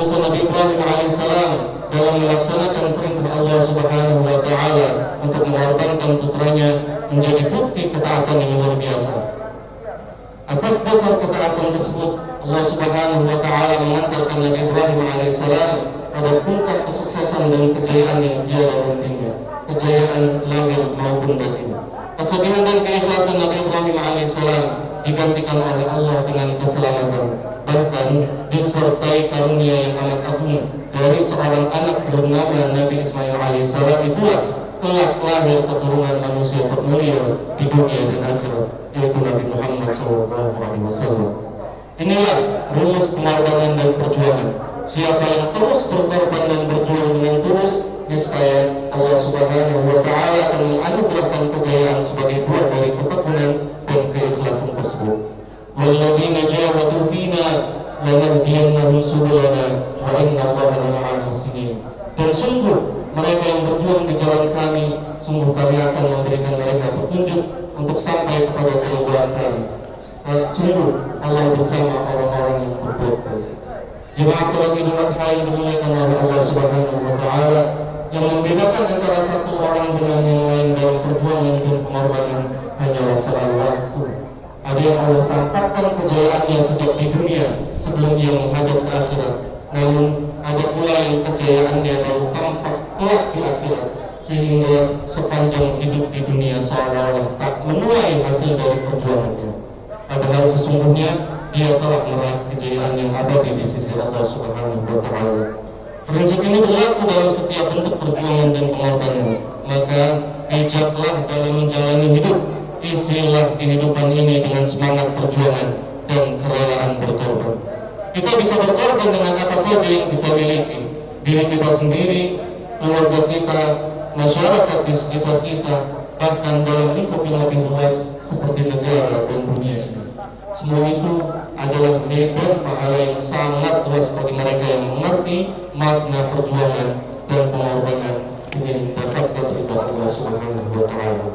usaha Nabi Ibrahim alaihissalam dalam melaksanakan perintah Allah Subhanahu wa Ta'ala untuk mengorbankan putranya menjadi bukti ketaatan yang luar biasa. Atas dasar ketaatan tersebut, Allah Subhanahu wa Ta'ala mengantarkan Nabi Ibrahim alaihissalam pada puncak kesuksesan dan kejayaan yang tiada hentinya, kejayaan lahir maupun batin. Kesedihan dan keikhlasan Nabi Ibrahim alaihissalam digantikan oleh Allah dengan keselamatan, bahkan disertai karunia yang amat agung dari seorang anak bernama Nabi Ismail alaihissalam. Itulah kelak lahir keturunan manusia termulia di dunia dan akhirat, yaitu Nabi Muhammad SAW. Inilah rumus pengorbanan dan perjuangan. Siapa yang terus berkorban dan berjuang dengan tulus, niscaya Allah Subhanahu wa Ta'ala akan menganugerahkan kejayaan sebagai buah dari ketekunan dan keikhlasan tersebut. Walladzina jahadu fina lanahdiyannahum subulana wa innallaha lama'al muhsinin. Dan sungguh mereka yang berjuang di jalan kami, sungguh kami akan memberikan mereka petunjuk untuk sampai kepada keridhaan kami. Sungguh Allah bersama orang-orang yang berbuat baik. Jemaah salat Idul Adha yang dimuliakan oleh Allah Subhanahu wa Ta'ala, yang membedakan antara satu orang dengan yang lain dalam perjuangan dan pengorbanan hanyalah soal waktu. Ada yang Allah tampakkan kejayaannya sejak di dunia sebelum ia menghadap ke akhirat. Namun ada pula yang kejayaannya baru tampak kelak di akhirat, sehingga sepanjang hidup di dunia seolah-olah tak menuai hasil dari perjuangannya. Padahal sesungguhnya dia telah meraih kejayaan yang abadi di sisi Allah Subhanahu wa Ta'ala. Prinsip ini berlaku dalam setiap bentuk perjuangan dan pengorbanan. Maka bijaklah dalam menjalani hidup, isilah kehidupan ini dengan semangat perjuangan dan kerelaan berkorban. Kita bisa berkorban dengan apa saja yang kita miliki, diri kita sendiri, keluarga kita, masyarakat di sekitar kita, bahkan dalam lingkup yang lebih luas seperti negara dan dunia ini. Semua itu adalah nilai pahala yang sangat luas bagi mereka yang mengerti makna perjuangan dan pengorbanan ingin mendapatkan ridha Allah Subhanahu wa Ta'ala.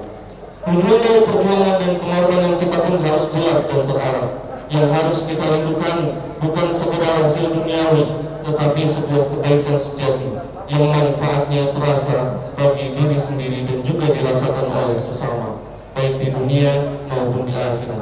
Tujuan dari perjuangan dan pengorbanan kita pun harus jelas dan terarah. Yang harus kita rindukan bukan sekedar hasil duniawi, tetapi sebuah kebaikan sejati yang manfaatnya terasa bagi diri sendiri dan juga dirasakan oleh sesama, baik di dunia maupun di akhirat.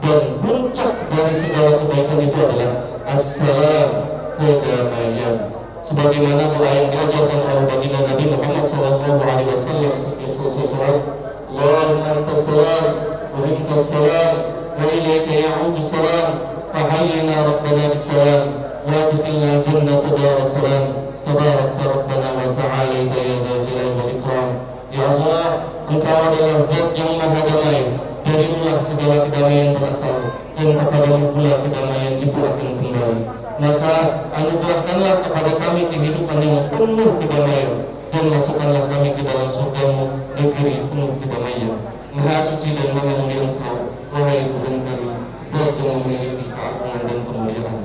Dan puncak dari segala kebaikan itu adalah assalam, kedamaian. Sebagaimana doa yang diajarkan oleh baginda Nabi Muhammad SAW setiap selesai salat, Allahumma anta salam wa minka salam wa ilaika ya'udu salam fahayyina rabbana bisalam wa adkhilna jannata dar salam tabarakta rabbana wa ta'alaita ya dzal jalali wal ikram. Ya Allah, Engkau adalah Zat yang Maha Damai, darimulah segala kedamaian berasal, dan kepadamu pula kedamaian itu akan kembali. Maka anugerahkanlah kepada kami kehidupan yang penuh kedamaian, dan masukkanlah kami ke dalam surgamu, negeri penuh kedamaian. Maha suci dan maha mulia Engkau, wahai Tuhan kami, Zat yang memiliki keagungan dan kemuliaan.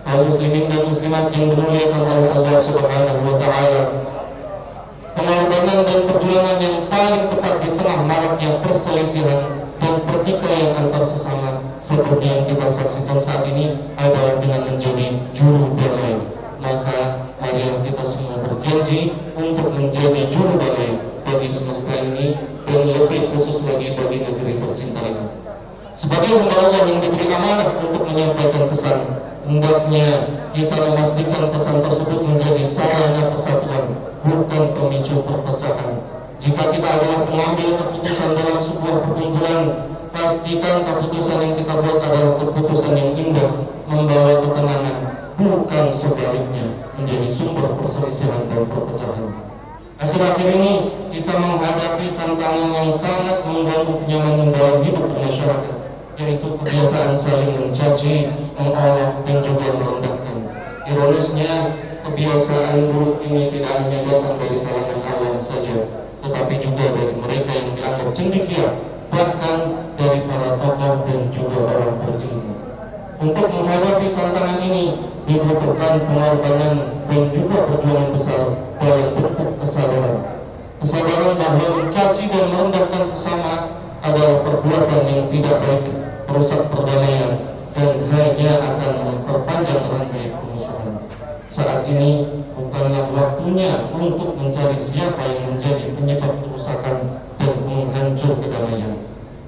Kaum muslimin dan muslimat yang dimuliakan oleh Allah Subhanahu wa Ta'ala, pengorbanan dan perjuangan yang paling tepat di tengah maraknya perselisihan dan pertikaian antar sesama seperti yang kita saksikan saat ini adalah dengan menjadi juru damai. Maka marilah kita semua berjanji untuk menjadi juru damai bagi semesta ini, dan lebih khusus lagi bagi negeri tercinta ini. Sebagai hamba Allah yang diberi amanah untuk menyampaikan pesan, hendaknya kita memastikan pesan tersebut menjadi sarana persatuan, bukan pemicu perpecahan. Jika kita adalah pengambil keputusan dalam sebuah perkumpulan, pastikan keputusan yang kita buat adalah keputusan yang indah, membawa ketenangan, bukan sebaliknya menjadi sumber perselisihan dan perpecahan. Akhir-akhir ini kita menghadapi tantangan yang sangat mengganggu kenyamanan dalam hidup masyarakat, yaitu kebiasaan saling mencaci, mengolok, dan juga merendahkan. Ironisnya, kebiasaan buruk ini tidak hanya datang dari kalangan awam saja, tetapi juga dari mereka yang dianggap cendekia, bahkan dari para tokoh dan juga orang berilmu. Untuk menghadapi tantangan ini dibutuhkan pengorbanan dan juga perjuangan besar dalam bentuk kesadaran. Kesadaran bahwa mencaci dan merendahkan sesama adalah perbuatan yang tidak baik, merusak perdamaian, dan hanya akan memperpanjang rantai permusuhan. Saat ini bukanlah waktunya untuk mencari siapa yang menjadi penyebab kerusakan dan menghancur kedamaian.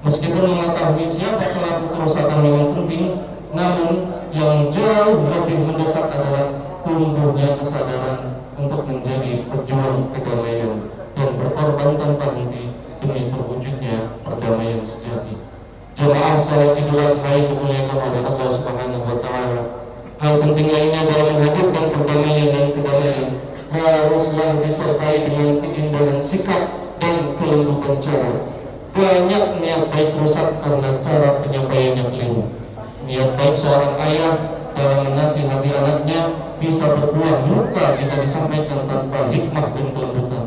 Meskipun mengetahui siapa pelaku kerusakan memang penting, namun yang jauh lebih mendesak adalah tumbuhnya kesadaran untuk menjadi pejuang kedamaian dan berkorban tanpa henti demi terwujudnya perdamaian sejati. Jemaah salat Idul Adha yang dimuliakan oleh Allah Subhanahu wa taala. Hal penting lainnya dalam menghadirkan perdamaian dan kedamaian haruslah disertai dengan keindahan sikap dan kelembutan cara. Banyak niat baik rusak karena cara penyampaiannya keliru. Niat baik seorang ayah dalam menasihati anaknya bisa berbuah luka jika disampaikan tanpa hikmah dan kelembutan.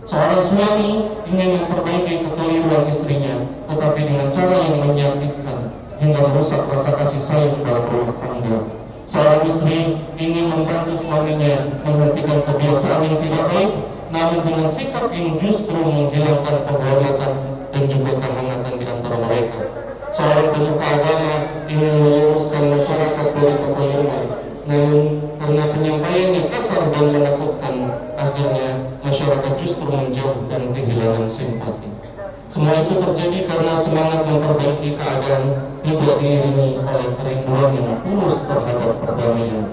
Seorang suami ingin memperbaiki kekeliruan istrinya, tetapi dengan cara yang menyakitkan hingga merusak rasa kasih sayang dalam rumah tangga. Seorang istri ingin membantu suaminya menghentikan kebiasaan yang tidak baik, namun dengan sikap yang justru menghilangkan penghormatan dan juga kehangatan di antara mereka. Seorang pemuka agama ingin meluruskan masyarakat dari kekeliruan, namun karena penyampaiannya kasar dan menakutkan, akhirnya masyarakat justru menjauh dan kehilangan simpati. Semua itu terjadi karena semangat memperbaiki keadaan tidak diiringi oleh kerinduan yang tulus terhadap perdamaian.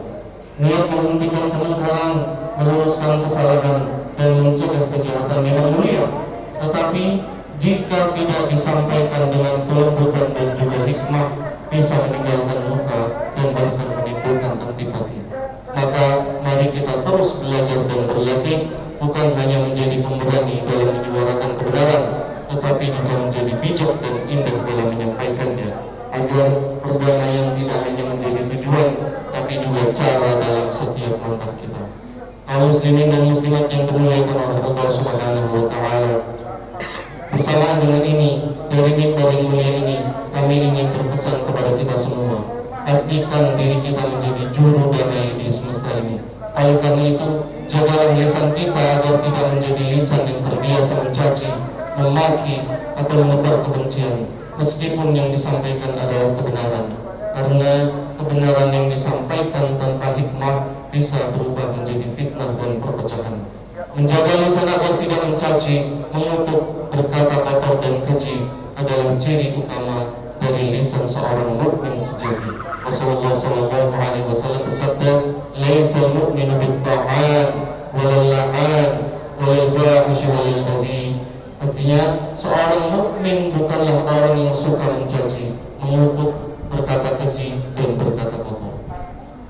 Niat menghentikan kemungkaran, meluruskan kesalahan, dan mencegah kejahatan memang mulia, tetapi jika tidak disampaikan dengan kelembutan dan juga hikmah, bisa meninggalkan luka dan bahkan menimbulkan antipati. Maka mari kita terus belajar dan berlatih, bukan hanya menjadi pemberani dalam menyuarakan kebenaran, tetapi juga menjadi bijak dan indah dalam menyampaikannya, agar perdamaian tidak hanya menjadi tujuan, tapi juga cara dalam setiap langkah kita. Kaum muslimin dan muslimat yang dimuliakan oleh Allah Subhanahu wa taala, bersamaan dengan ini, dari mimbar yang mulia ini, kami ingin berpesan kepada kita semua, pastikan diri kita menjadi juru damai di semesta ini. Oleh karena itu, jagalah lisan kita agar tidak menjadi lisan yang terbiasa mencaci, memaki, atau menebar kebencian, meskipun yang disampaikan adalah kebenaran. Karena kebenaran yang disampaikan tanpa hikmah bisa berubah menjadi fitnah dan perpecahan. Menjaga lisan agar tidak mencaci, mengutuk, berkata kotor dan keji adalah ciri utama dari lisan seorang mukmin sejati. Rasulullah sallallahu alaihi wasallam bersabda, "Laisal mu'minu bit-ta'an wal la'an wal fahish wal badhi." Artinya, seorang mukmin bukanlah orang yang suka mencaci, mengutuk, berkata keji, dan berkata kotor.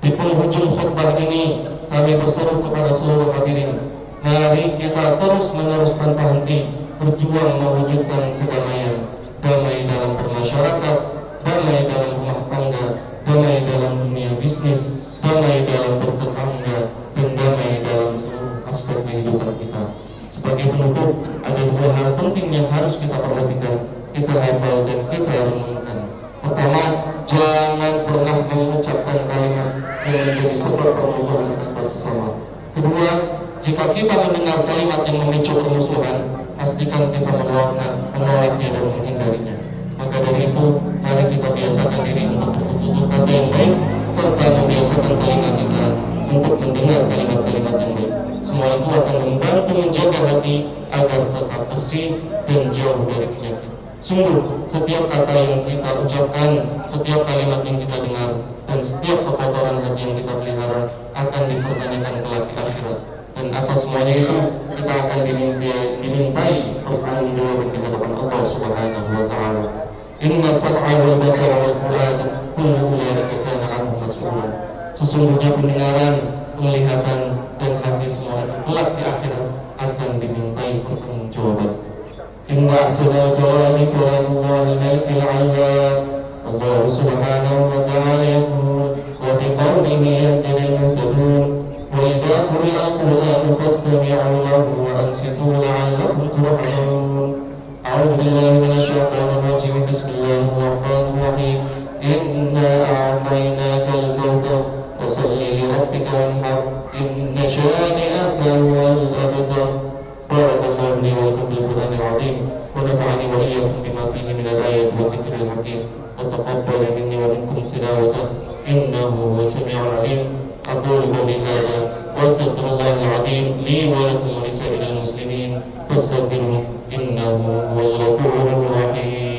Di penghujung khutbah ini, kami berseru kepada seluruh hadirin, mari kita terus-menerus tanpa henti berjuang mewujudkan kedamaian, damai dalam bermasyarakat, damai dalam rumah tangga, damai dalam dunia bisnis, damai dalam bertetangga, dan damai dalam seluruh aspek kehidupan kita. Sebagai penutup, ada dua hal penting yang harus kita perhatikan, kita hafal dan kita renungkan. Pertama, jangan pernah mengucapkan kalimat yang menjadi sebab permusuhan antar sesama. Kedua, jika kita mendengar kalimat yang memicu permusuhan, pastikan kita menolaknya dan menghindarinya. Maka dari itu, mari kita biasakan diri untuk bertutur kata yang baik, serta membiasakan telinga kita untuk mendengar kalimat-kalimat yang baik. Semua itu akan membantu menjaga hati agar tetap bersih dan jauh dari penyakit. Sungguh, setiap kata yang kita ucapkan, setiap kalimat yang kita dengar, dan setiap kekotoran hati yang kita pelihara akan dipertanyakan kelak di akhirat. Dan atas semuanya itu, kita akan dimintai pertanggungjawaban di hadapan Allah Subhanahu wa taala. Inna sam'a wal basara wal fu'ad kullu ulaika kana anhu mas'ulan. Sesungguhnya pendengaran, penglihatan, dan hati semua itu kelak di akhirat akan dimintai pertanggungjawaban. Inna a'jala jalali kalamullahi malikil 'aliyah. Allah Subhanahu wa ta'ala yaqul wa biqawlihi yahdil muhtadun wa idza quri'a al-Qur'anu fastami'u lahu wa ansitu la'allakum turhamun. A'udzu billahi minasyaitonir rajim. Bismillahirrahmanirrahim. Inna a'tainaka al-kautsar fasalli li rabbika wanhar inna shani'aka huwal abtar. Barakallahu li wa lakum bil Qur'anil 'azim wa nafa'ani wa iyyakum bima fihi min al-ayati wa dzikril hakim wa taqabbal minni wa minkum tilawatan innahu huwas samiul 'alim. أقول قولي هذا وأستغفر الله العظيم لي ولكم ولسائر المسلمين فاستغفروه إنه هو الغفور الرحيم.